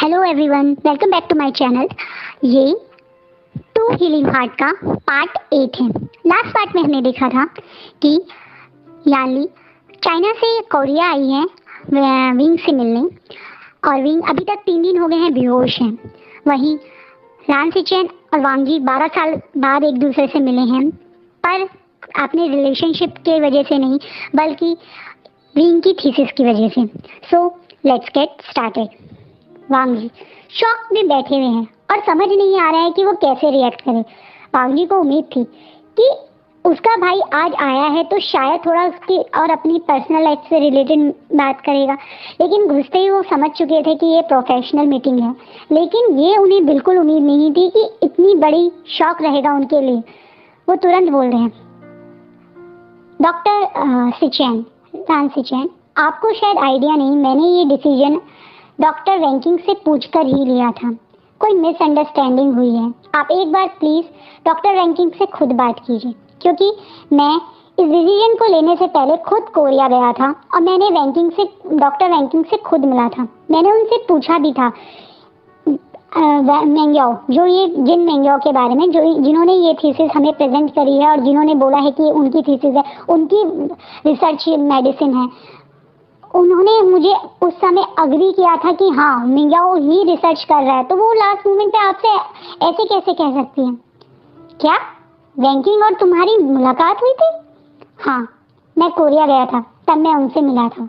Hello everyone, welcome back to my channel. ये to healing heart का part 8 है। Last part में हमने देखा था कि यानली चाइना से कोरिया आई है विंग से मिलने, और विंग अभी तक 3 दिन हो गए हैं बेहोश हैं। वहीं रान सिचेन और वांग जी 12 साल बाद एक दूसरे से मिले हैं, पर अपने रिलेशनशिप के वजह से नहीं बल्कि विंग की थीसिस की वजह से। So let's get started. Wang Ji shock में बैठे हुए हैं और समझ नहीं आ रहा है कि वो कैसे रिएक्ट करे। वांग जी को उम्मीद थी कि उसका भाई आज आया है तो शायद थोड़ा उसकी और अपनी पर्सनल लाइफ से रिलेटेड बात करेगा, लेकिन घुसते ही वो समझ चुके थे कि ये प्रोफेशनल मीटिंग है। लेकिन ये उन्हें बिल्कुल उम्मीद नहीं थी कि इतनी बड़ी शॉक रहेगा उनके लिए। वो तुरंत बोल रहे हैं, डॉक्टर सिचेन, रान सिचेन, आपको शायद आइडिया नहीं, मैंने ये डिसीजन डॉक्टर रैंकिंग से पूछकर ही लिया था। कोई मिसअंडरस्टैंडिंग हुई है। आप एक बार प्लीज डॉक्टर रैंकिंग से खुद बात कीजिए, क्योंकि मैं इस डिसीजन को लेने से पहले खुद कोरिया गया था और मैंने डॉक्टर रैंकिंग से खुद मिला था। मैंने उनसे पूछा भी था मेंग्याओ, जिन मेंग्याओ के बारे में जिन्होंने ये थीसिस हमें प्रेजेंट करी है और जिन्होंने बोला है कि उनकी थीसिस है, उनकी रिसर्च मेडिसिन है। उन्होंने मुझे उस समय अग्री किया था कि हाँ मेंग्याओ ही रिसर्च कर रहा है, तो वो लास्ट मोमेंट पे आपसे ऐसे कैसे कह सकती हैं? क्या रैंकिंग और तुम्हारी मुलाकात हुई थी? हाँ, मैं कोरिया गया था, तब मैं उनसे मिला था।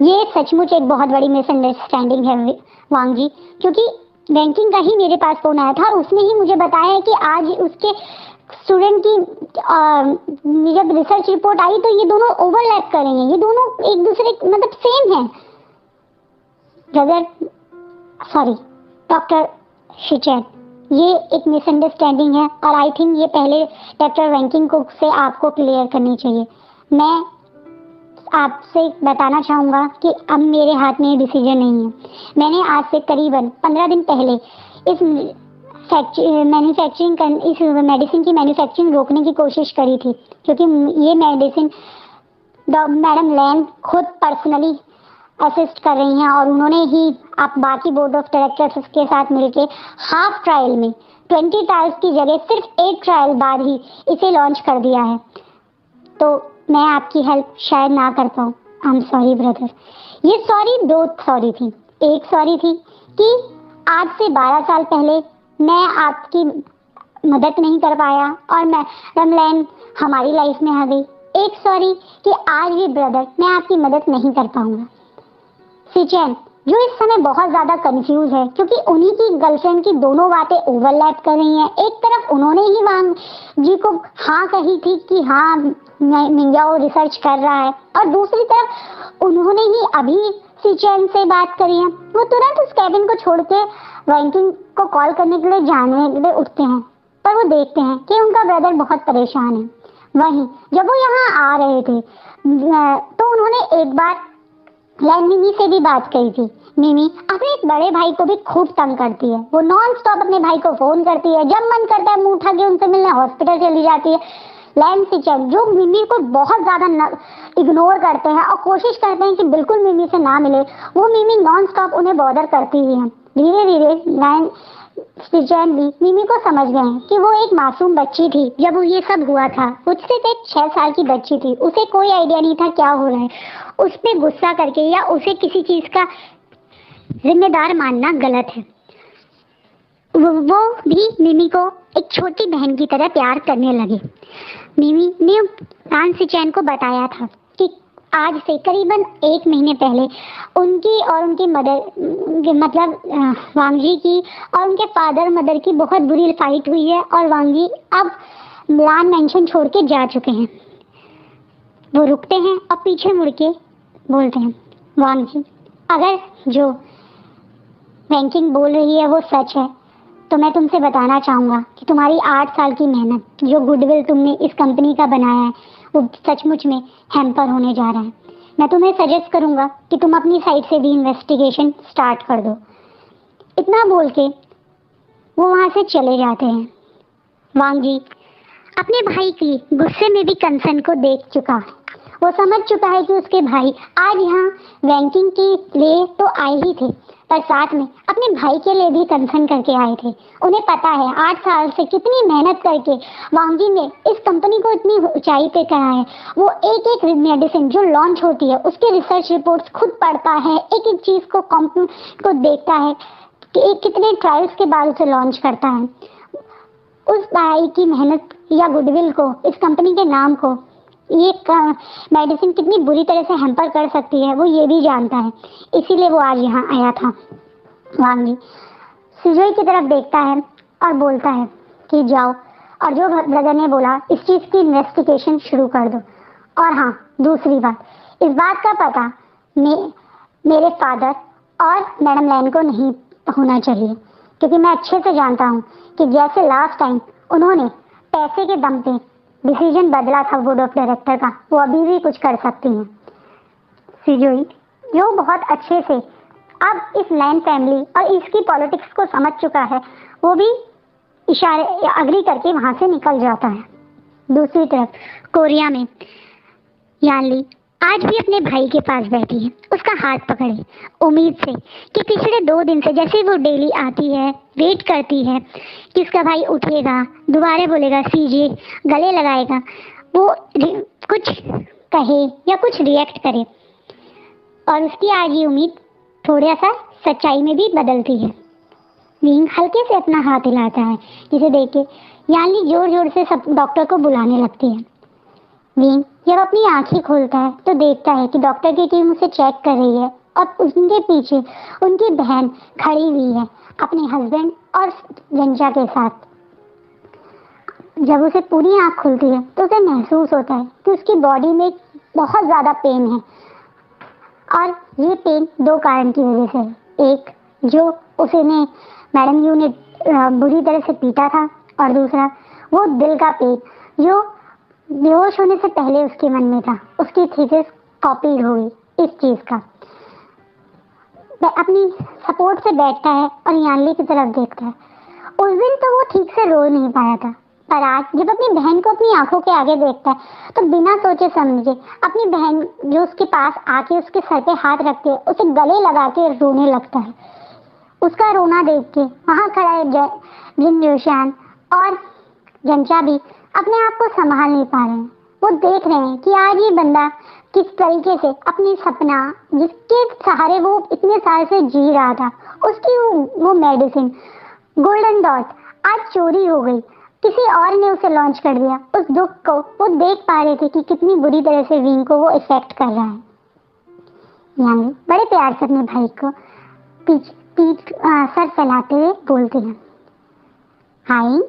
ये सचमुच एक बहुत बड़ी मिसअंडरस्टैंडिंग है वांग जी, क्योंकि रैंकिंग का ही मेरे पास फोन आया था और उसने ही मुझे बताया है कि आज उसके स्टूडेंट की जब रिसर्च रिपोर्ट आई तो ये दोनों ओवरलैप करेंगे, ये दोनों एक दूसरे मतलब सेम है। ब्रदर सॉरी डॉक्टर शिचेन, ये एक मिसअंडरस्टैंडिंग है और आई थिंक ये पहले डॉक्टर रैंकिंग को से आपको क्लियर करनी चाहिए। मैं आपसे बताना चाहूँगा कि अब मेरे हाथ में डिसीजन नहीं है। मैंने आज से करीबन 15 दिन पहले इस मेडिसिन की मैन्युफैक्चरिंग रोकने की कोशिश करी थी, क्योंकि ये मेडिसिन मैडम लैन खुद पर्सनली असिस्ट कर रही हैं और उन्होंने ही आप बाकी बोर्ड ऑफ डायरेक्टर्स के साथ मिलकर हाफ ट्रायल में 20 ट्रायल्स की जगह सिर्फ 8 ट्रायल बाद ही इसे लॉन्च कर दिया है। तो मैं आपकी हेल्प शायद ना कर पाऊँ। I am sorry brother. ये सॉरी 2 सॉरी थी। एक सॉरी थी कि आज से 12 साल पहले मैं आपकी मदद नहीं कर पाया और मैं रमलैन हमारी लाइफ में आ गई। एक सॉरी कि आज भी ब्रदर मैं आपकी मदद नहीं कर पाऊंगा। सिचेन जो इस समय बहुत ज्यादा कंफ्यूज है, क्योंकि उन्हीं की गर्लफ्रेंड की दोनों बातें ओवरलैप कर रही हैं। एक तरफ उन्होंने ही वांग जी को हाँ कही थी कि हाँ मेंग्याओ रिसर्च कर रहा है, और दूसरी तरफ उन्होंने ही अभी सिचेन से बात करी है। वो तुरंत उस कैबिन को छोड़ के रैंकिंग को कॉल करने के लिए जाने के लिए उठते हैं, पर वो देखते हैं कि उनका ब्रदर बहुत परेशान है। वहीं जब वो यहाँ आ रहे थे तो उन्होंने एक बार मिमी से भी बात करी थी। मिमी अपने एक बड़े भाई को भी खूब तंग करती है। वो नॉन स्टॉप अपने भाई को फोन करती है, जब मन करता है मुंह उठा के उनसे मिलने हॉस्पिटल चली जाती है। लैन सिचेन जो मिमी को बहुत ज्यादा इग्नोर करते हैं और कोशिश करते हैं कि बिल्कुल मिमी से ना मिले, वो मिमी नॉन स्टॉप उन्हें बॉदर करती ही है। धीरे धीरे लैन सिचेन भी मिमी को समझ गए हैं कि वो एक मासूम बच्ची थी जब ये सब हुआ था। उससे एक 6 साल की बच्ची थी, उसे कोई आइडिया नहीं था क्या हो रहा है। उस पे गुस्सा करके या उसे किसी चीज का जिम्मेदार मानना गलत है। वो भी मिमी को एक छोटी बहन की तरह प्यार करने लगे। मिमी ने रान सिचेन को बताया था कि आज से करीबन 1 महीने पहले उनकी और उनकी मदर मतलब वांग जी की और उनके फादर मदर की बहुत बुरी फाइट हुई है और वांग जी अब मिलान मेंशन छोड़ के जा चुके हैं। वो रुकते हैं और पीछे मुड़ के बोलते हैं, वांग जी अगर जो रैंकिंग बोल रही है वो सच है तो मैं तुमसे बताना चाहूँगा कि तुम्हारी 8 साल की मेहनत, जो गुडविल तुमने इस कंपनी का बनाया है, वो सचमुच में हैम्पर होने जा रहा है। मैं तुम्हें सजेस्ट करूँगा कि तुम अपनी साइड से भी इन्वेस्टिगेशन स्टार्ट कर दो। इतना बोल के वो वहाँ से चले जाते हैं। वांग जी अपने भाई की गुस्से में भी कंसर्न को देख चुका है। वो समझ चुका है कि उसके भाई आज यहाँ रैंकिंग के लिए तो आए ही थे, पर साथ में अपने भाई के लिए भी कंसर्न करके आए थे। उन्हें पता है 8 साल से कितनी मेहनत करके वांगी ने इस कंपनी को इतनी ऊंचाई पे करा है। वो एक एक मेडिसिन जो लॉन्च होती है उसके रिसर्च रिपोर्ट्स खुद पढ़ता है, एक एक चीज को देखता है कि कितने ट्रायल्स के बाद उसे लॉन्च करता है। उस भाई की मेहनत या गुडविल को, इस कंपनी के नाम को ये मेडिसिन कितनी बुरी तरह से हैम्पर कर सकती है वो ये भी जानता है। इसीलिए वो आज यहाँ आया था। वांगी सुजोई की तरफ देखता है और बोलता है कि जाओ और जो ब्रदर ने बोला इस चीज की इन्वेस्टिगेशन शुरू कर दो। और हाँ, दूसरी बात, इस बात का पता मेरे फादर और मैडम लैन को नहीं होना चाहिए, क्योंकि मैं अच्छे से जानता हूँ कि जैसे लास्ट टाइम उन्होंने पैसे के दम पे डिसीजन बदला था बोर्ड ऑफ डायरेक्टर का, वो अभी भी कुछ कर सकती हैं। सिजोई जो बहुत अच्छे से अब इस लैन फैमिली और इसकी पॉलिटिक्स को समझ चुका है, वो भी इशारे अग्री करके वहां से निकल जाता है। दूसरी तरफ कोरिया में यानली आज भी अपने भाई के पास बैठी है, उसका हाथ पकड़े, उम्मीद से कि पिछले 2 दिन से जैसे वो डेली आती है, वेट करती है कि उसका भाई उठेगा, दोबारा बोलेगा सीजे, गले लगाएगा, वो कुछ कहे या कुछ रिएक्ट करे। और उसकी आज ये उम्मीद थोड़ा सा सच्चाई में भी बदलती है। विंग हल्के से अपना हाथ हिलाता है, जिसे देख के यानली जोर जोर से सब डॉक्टर को बुलाने लगती है। विंग जब अपनी आंखें खोलता है तो देखता है कि डॉक्टर की टीम उसे चेक कर रही है और उनके पीछे उनकी बहन खड़ी हुई है अपने हस्बैंड और जंजा के साथ। जब उसे पूरी आंख खुलती है तो उसे महसूस होता है कि उसकी बॉडी में बहुत ज़्यादा पेन है, और ये पेन 2 कारण की वजह से है। एक, जो उसने मैडम यू ने बुरी तरह से पीटा था, और दूसरा वो दिल का पेन जो बेहोश होने से पहले उसके मन में था। उसकी थीसिस कॉपी हो गई इस चीज का। वह अपनी सपोर्ट से बैठता है और यानली की तरफ देखता है। उस दिन तो वो ठीक से रो नहीं पाया था, पर आज जब अपनी बहन को अपनी आंखों के आगे देखता है तो बिना सोचे समझे अपनी बहन जो उसके पास आके उसके सर पे हाथ रख के उसे गले लगा के रोने लगता है। उसका रोना देख के वहां खड़ा है जिन योशान और जंचा भी अपने आप को संभाल नहीं पा रहे हैं। वो देख रहे हैं कि आज ये बंदा किस तरीके से अपनी सपना, जिसके सहारे वो इतने साल से जी रहा था, उसकी वो मेडिसिन गोल्डन डॉट आज चोरी हो गई, किसी और ने उसे लॉन्च कर दिया। उस दुख को वो देख पा रहे थे कि कितनी बुरी तरह से विंग को वो इफेक्ट कर रहा है। यानी बड़े प्यार से अपने भाई को सर फैलाते हुए बोलते हैं, हाय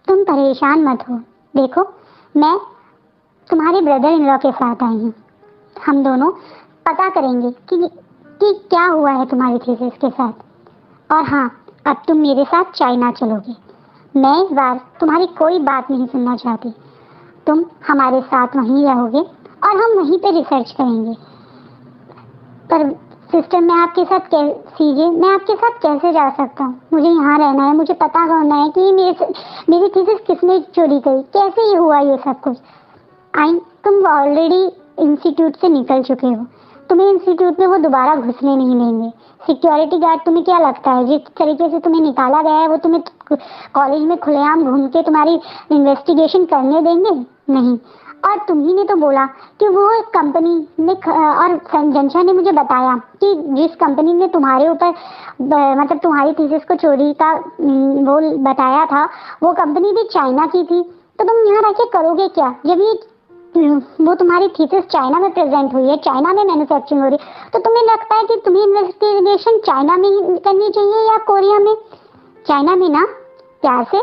तुम परेशान मत हो, देखो मैं तुम्हारे ब्रदर इन लॉ के साथ आई हूँ। हम दोनों पता करेंगे कि क्या हुआ है तुम्हारी थीसिस के साथ। और हाँ, अब तुम मेरे साथ चाइना चलोगे। मैं इस बार तुम्हारी कोई बात नहीं सुनना चाहती। तुम हमारे साथ वहीं रहोगे और हम वहीं पे रिसर्च करेंगे। पर सिस्टर मैं आपके साथ मैं आपके साथ कैसे जा सकता हूँ? मुझे यहाँ रहना है, मुझे पता करना है कि मेरी थीसिस किसने चोरी करी, कैसे ये हुआ ये सब कुछ। तुम ऑलरेडी इंस्टीट्यूट से निकल चुके हो, तुम्हें इंस्टीट्यूट में वो दोबारा घुसने नहीं देंगे। सिक्योरिटी गार्ड तुम्हें क्या लगता है जिस तरीके से तुम्हें निकाला गया है वो तुम्हें कॉलेज में खुलेआम घूम के तुम्हारी इन्वेस्टिगेशन करने देंगे? नहीं। और तुम्ही ने तो बोला कि वो कंपनी में, और जंशा ने मुझे बताया कि जिस कंपनी ने तुम्हारे ऊपर मतलब तुम्हारी थीसिस को चोरी का वो बताया था, वो कंपनी भी चाइना की थी। तो तुम यहाँ रह के करोगे क्या जब ये वो तुम्हारी थीसिस चाइना में प्रेजेंट हुई है, चाइना में मैन्युफैक्चरिंग हो रही है? तो तुम्हें लगता है कि तुम्हें इन्वेस्टिगेशन चाइना में ही करनी चाहिए या कोरिया में? चाइना में ना, प्यार से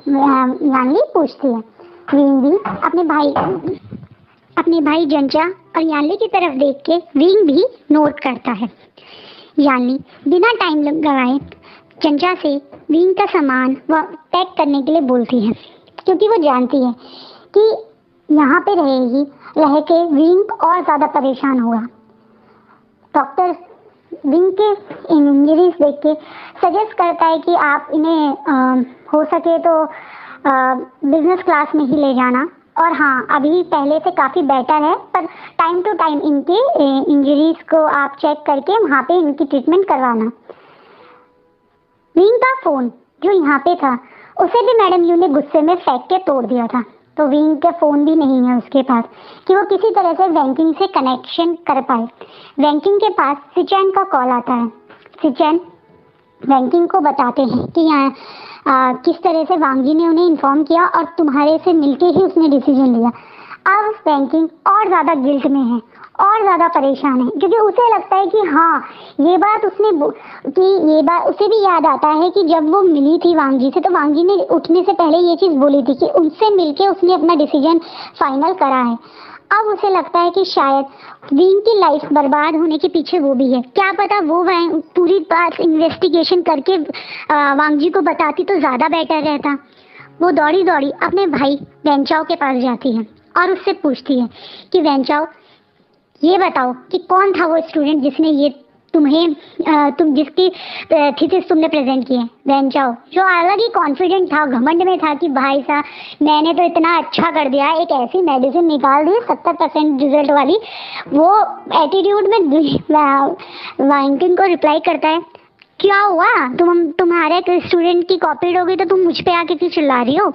यानली पूछती है। विंग भी अपने भाई जंचा और यानली की तरफ देख के विंग भी नोट करता है। यानली बिना टाइम लगाए जंचा से विंग का सामान पैक करने के लिए बोलती है, क्योंकि वो जानती है कि यहाँ पे रह के विंग और ज़्यादा परेशान होगा। डॉक्टर विंग के इंजरीज देख के सजेस्ट करता है कि आप इन्हें हो सके तो बिजनेस क्लास में ही ले जाना, और हाँ, अभी पहले से काफ़ी बेटर है, पर टाइम टू टाइम इनके इंजरीज को आप चेक करके वहाँ पे इनकी ट्रीटमेंट करवाना। विंग का फ़ोन जो यहाँ पे था उसे भी मैडम यू ने गुस्से में फेंक के तोड़ दिया था, तो विंग का फ़ोन भी नहीं है उसके पास कि वो किसी तरह से वैंकिंग से कनेक्शन कर पाए। वैंकिंग के पास सिचैन का कॉल आता है। सिचैन वैंकिंग को बताते हैं कि यहाँ किस तरह से वांगी ने उन्हें इन्फॉर्म किया और तुम्हारे से मिलके ही उसने डिसीजन लिया। अब वैंकिंग और ज़्यादा गिल्ट में है और ज़्यादा परेशान है, क्योंकि उसे लगता है कि हाँ, ये बात उसे भी याद आता है कि जब वो मिली थी वांगी से, तो वांगी ने उठने से पहले ये चीज़ बोली थी कि उनसे मिलके उसने अपना डिसीजन फाइनल करा है। अब उसे लगता है कि शायद विंग की लाइफ बर्बाद होने के पीछे वो भी है। क्या पता वो पूरी बात इन्वेस्टिगेशन करके वांगी को बताती तो ज़्यादा बेटर रहता। वो दौड़ी दौड़ी अपने भाई वेंचाओ के पास जाती है और उससे पूछती है कि वेंचाओ, ये बताओ कि कौन था वो स्टूडेंट जिसने ये तुम जिसकी थीसिस तुमने प्रेजेंट की है। वेंचाओ जो अलग ही कॉन्फिडेंट था, घमंड में था कि भाई साहब मैंने तो इतना अच्छा कर दिया, एक ऐसी मेडिसिन निकाल दी 70% रिजल्ट वाली। वो एटीट्यूड में वैंकिंग को रिप्लाई करता है, क्या हुआ, तुम्हारे स्टूडेंट की कॉपी हो गई तो तुम मुझ पे आके क्यों चिल्ला रही हो।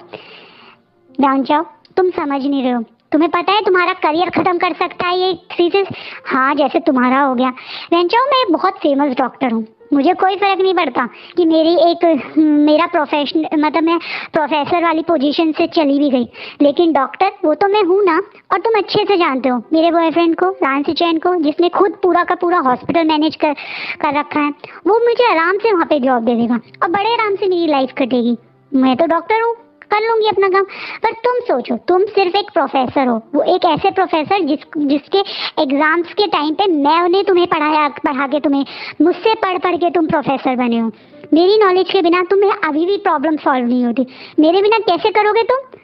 वेंचाओ तुम समझ नहीं रहे हो, तुम्हें पता है तुम्हारा करियर खत्म कर सकता है ये थीसिस। हाँ, जैसे तुम्हारा हो गया। वेंचाओ मैं बहुत फेमस डॉक्टर हूँ, मुझे कोई फर्क नहीं पड़ता कि मेरा प्रोफेशन मतलब मैं प्रोफेसर वाली पोजीशन से चली भी गई, लेकिन डॉक्टर वो तो मैं हूँ ना। और तुम अच्छे से जानते हो मेरे बॉयफ्रेंड को, रान सिचैन को, जिसने खुद पूरा का पूरा हॉस्पिटल मैनेज कर रखा है, वो मुझे आराम से वहाँ पे जॉब दे देगा और बड़े आराम से मेरी लाइफ कटेगी। मैं तो डॉक्टर हूँ, कर लूंगी अपना काम। पर तुम सोचो, तुम सिर्फ एक प्रोफेसर हो, वो एक ऐसे प्रोफेसर जिसके एग्जाम्स के टाइम पे मैं उन्हें तुम्हें पढ़ा के तुम्हें मुझसे पढ़ के तुम प्रोफेसर बने हो। मेरी नॉलेज के बिना तुम्हें अभी भी प्रॉब्लम सॉल्व नहीं होती, मेरे बिना कैसे करोगे तुम।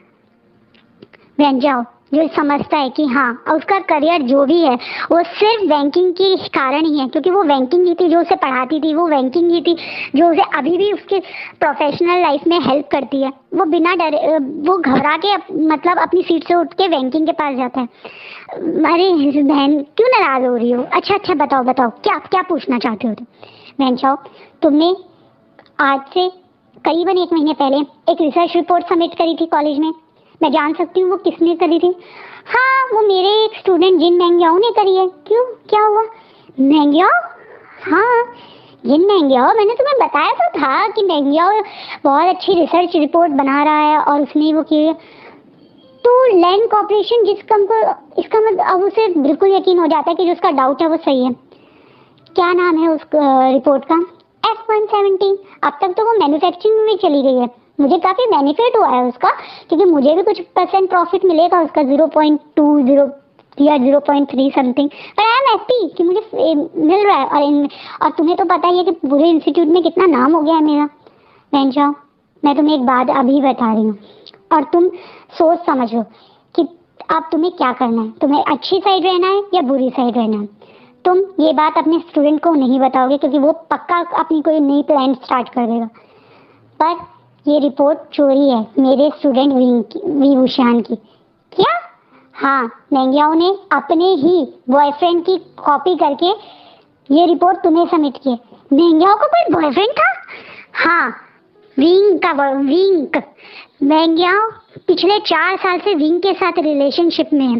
वेंचाओ जो समझता है कि हाँ उसका करियर जो भी है वो सिर्फ बैंकिंग के कारण ही है, क्योंकि वो बैंकिंग ही थी जो उसे पढ़ाती थी, वो बैंकिंग ही थी जो उसे अभी भी उसके प्रोफेशनल लाइफ में हेल्प करती है। वो बिना डरे, वो घबरा के मतलब अपनी सीट से उठ के बैंकिंग के पास जाता है। अरे बहन क्यों नाराज हो रही हो, अच्छा बताओ क्या पूछना चाहते हो तुम। वेंचाओ तुमने आज से करीबन 1 महीने पहले एक रिसर्च रिपोर्ट सबमिट करी थी कॉलेज में, मैं जान सकती हूँ वो किसने करी थी। हाँ, वो मेरे एक स्टूडेंट जिन मेंग्याओ ने करी है। क्यों, क्या हुआ। मेंग्याओ, हाँ जिन मेंग्याओ, मैंने तुम्हें बताया तो था कि मेंग्याओ बहुत अच्छी रिसर्च रिपोर्ट बना रहा है और उसने वो की। तो लैंड कॉर्पोरेशन इसका मतलब अब उसे बिल्कुल यकीन हो जाता है कि जो उसका डाउट है वो सही है। क्या नाम है उस रिपोर्ट का, F-117। अब तक तो वो मैन्युफैक्चरिंग में चली गई है, मुझे काफ़ी बेनिफिट हुआ है उसका, क्योंकि मुझे भी कुछ % प्रॉफिट मिलेगा उसका, 0.20 या 0.3 समथिंग। पर आई एम हैप्पी कि मुझे मिल रहा है। और तुम्हें तो पता ही है कि पूरे इंस्टीट्यूट में कितना नाम हो गया है मेरा। वेंचाओ मैं तुम्हें एक बात अभी बता रही हूँ और तुम सोच समझो कि अब तुम्हें क्या करना है, तुम्हें अच्छी साइड रहना है या बुरी साइड रहना है। तुम ये बात अपने स्टूडेंट को नहीं बताओगे क्योंकि वो पक्का अपनी कोई नई प्लान स्टार्ट कर देगा, पर ये रिपोर्ट चोरी है मेरे स्टूडेंट विभूषण की। क्या, हाँ, मेंग्याओ ने अपने ही बॉयफ्रेंड की कॉपी करके ये रिपोर्ट तुम्हें सबमिट की है। मेंग्याओ का कोई बॉयफ्रेंड था। हाँ, विंग मेंग्याओ पिछले 4 साल से विंग के साथ रिलेशनशिप में है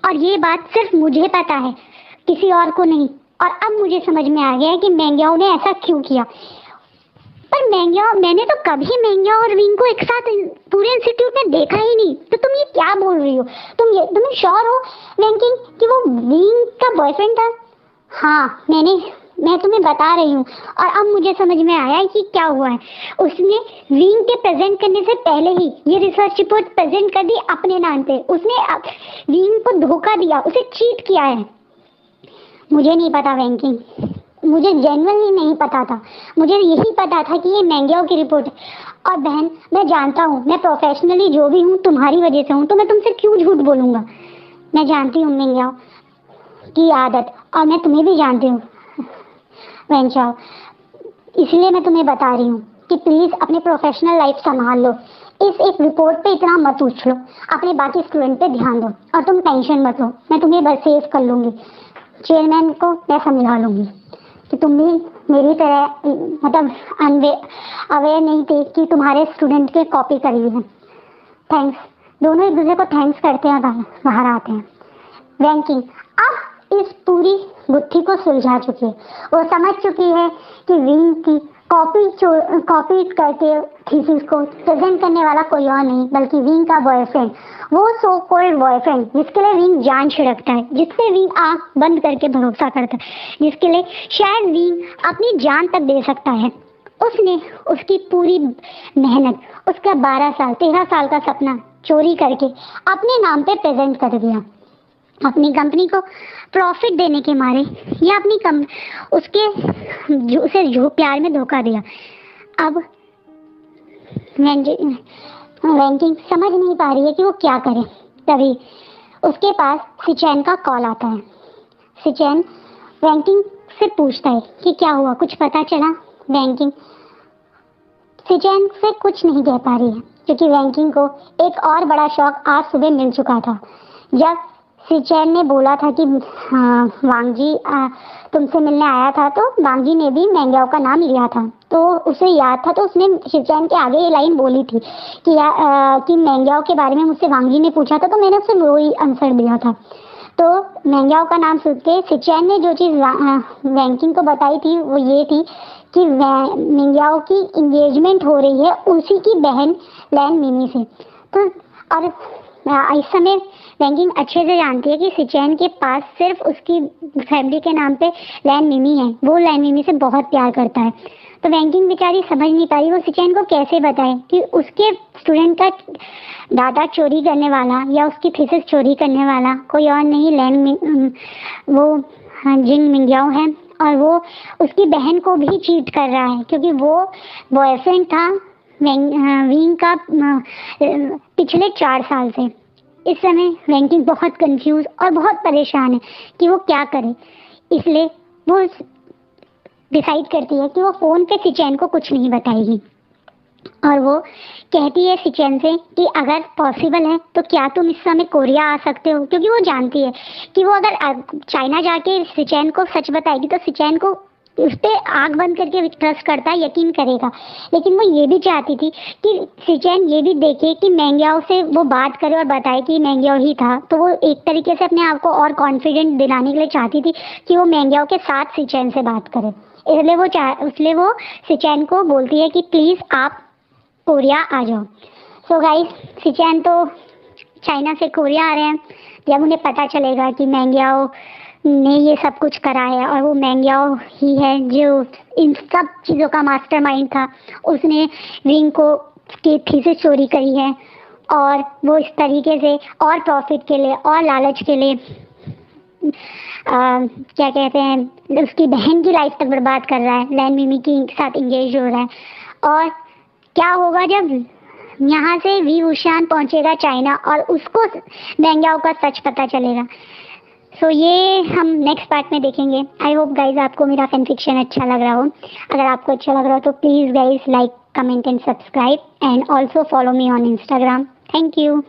और ये बात सिर्फ मुझे पता है, किसी और को नहीं। और अब मुझे समझ में आ गया है कि मेंग्याओ ने ऐसा क्यों किया। पर मैंने तो कभी मेंग्याओ और विंग को एक साथ पूरे इंस्टीट्यूट में देखा ही नहीं, तो तुम ये क्या बोल रही हो। तुम्हें श्योर हो वैंकिंग कि वो विंग का बॉयफ्रेंड था। हाँ, मैं तुम्हें बता रही हूँ और अब मुझे समझ में आया है कि क्या हुआ है। उसने विंग के प्रेजेंट करने से पहले ही ये रिसर्च रिपोर्ट प्रेजेंट कर दी अपने नाम पे। उसने विंग को धोखा दिया, उसे चीट किया है। मुझे नहीं पता वैंकिंग, मुझे जेन्युइनली नहीं पता था, मुझे यही पता था कि ये मेंग्याओ की रिपोर्ट है। और बहन मैं जानता हूँ मैं प्रोफेशनली जो भी हूँ तुम्हारी वजह से हूँ, तो मैं तुमसे क्यों झूठ बोलूँगा। मैं जानती हूँ मेंग्याओ की आदत और मैं तुम्हें भी जानती हूँ वेंचाओ, इसलिए मैं तुम्हें बता रही हूँ कि प्लीज़ अपने प्रोफेशनल लाइफ संभाल लो। इस एक रिपोर्ट पे इतना मत उछलो, अपने बाकी स्टूडेंट पे ध्यान दो और तुम टेंशन मत लो, मैं तुम्हें बस सेव कर लूँगी। चेयरमैन को मैं समझा लूँगी कि तुम भी मेरी तरह मतलब अवेयर नहीं थे कि तुम्हारे स्टूडेंट के कॉपी करी हुई है। थैंक्स। दोनों एक दूसरे को थैंक्स करते हैं, बाहर आते हैं। रैंकिंग अब इस पूरी गुत्थी को सुलझा चुकी है। वो समझ चुकी है कि विंग की कॉपी करके थीसिस को प्रेजेंट करने वाला कोई और नहीं बल्कि विंग का बॉयफ्रेंड, वो सो कॉल्ड बॉयफ्रेंड जिसके लिए विंग जान छिड़कता है, जिसपे विंग आंख बंद करके भरोसा करता है, जिसके लिए शायद विंग अपनी जान तक दे सकता है। उसने उसकी पूरी मेहनत, उसका 13 साल का सपना चोरी करके अपने नाम पे प्रेजेंट कर दिया। अपनी कंपनी को प्रॉफिट देने के मारे या उसे जो प्यार में धोखा दिया। अब रैंकिंग समझ नहीं पा रही है कि वो क्या करे। तभी उसके पास सिचैन का कॉल आता है। सिचैन रैंकिंग से पूछता है कि क्या हुआ, कुछ पता चला। रैंकिंग सिचैन से कुछ नहीं कह पा रही है क्योंकि रैंकिंग को एक और बड़ा शौक आज सुबह मिल चुका था। जब सिचैन ने बोला था कि हाँ वांगजी तुमसे मिलने आया था, तो वांगजी ने भी मैंग्याओ का नाम लिया था, तो उसे याद था, तो उसने सिचैन के आगे ये लाइन बोली थी कि मैंग्याओ के बारे में मुझसे वांगजी ने पूछा था, तो मैंने उसे वही आंसर दिया था। तो मैंग्याओ का नाम सुन के सिचैन ने जो चीज़ रैंकिंग को बताई थी वो ये थी कि मैंग्याओ की इंगेजमेंट हो रही है उसी की बहन लैन मिमी से। तो और इस समय रैंकिंग अच्छे से जानती है कि सिचैन के पास सिर्फ उसकी फैमिली के नाम पे लैन मिमी है, वो लैन मिमी से बहुत प्यार करता है। तो रैंकिंग बेचारी समझ नहीं पाई वो सिचैन को कैसे बताए कि उसके स्टूडेंट का डाटा चोरी करने वाला या उसकी थीसिस चोरी करने वाला कोई और नहीं वो जिंग मिंग्याओ है, और वो उसकी बहन को भी चीट कर रहा है क्योंकि वो बॉयफ्रेंड था विंग का पिछले 4 साल से। इस समय रैंकिंग बहुत कंफ्यूज और बहुत परेशान है कि वो क्या करे, इसलिए वो डिसाइड करती है कि वो फ़ोन पे सिचैन को कुछ नहीं बताएगी। और वो कहती है सिचैन से कि अगर पॉसिबल है तो क्या तुम इस समय कोरिया आ सकते हो, क्योंकि वो जानती है कि वो अगर चाइना जाके सिचैन को सच बताएगी तो सिचैन को उस पर आँख बंद करके ट्रस्ट करता है, यकीन करेगा। लेकिन वो ये भी चाहती थी कि सिचैन ये भी देखे कि मैंग्याओ से वो बात करे और बताए कि मैंग्याओ ही था, तो वो एक तरीके से अपने आप को और कॉन्फिडेंट दिलाने के लिए चाहती थी कि वो मैंग्याओ के साथ सिचैन से बात करे। इसलिए वो सिचैन को बोलती है कि प्लीज़ आप कोरिया आ जाओ। सो गाइस, सिचैन तो चाइना से कोरिया आ रहे हैं। जब उन्हें पता चलेगा कि मैंग्याओ ने ये सब कुछ करा है और वो मैंग्याओ ही है जो इन सब चीज़ों का मास्टरमाइंड था, उसने विंग को की थीसिस चोरी करी है और वो इस तरीके से और प्रॉफिट के लिए और लालच के लिए क्या कहते हैं उसकी बहन की लाइफ तक बर्बाद कर रहा है, लैन मिमी के साथ इंगेज हो रहा है। और क्या होगा जब यहाँ से वी वुशान पहुँचेगा चाइना और उसको मैंग्याओ का सच पता चलेगा। सो ये हम नेक्स्ट पार्ट में देखेंगे। आई होप गाइज आपको मेरा फैन फिक्शन अच्छा लग रहा हो। अगर आपको अच्छा लग रहा हो तो please guys like, comment and subscribe and also follow me on Instagram. Thank you.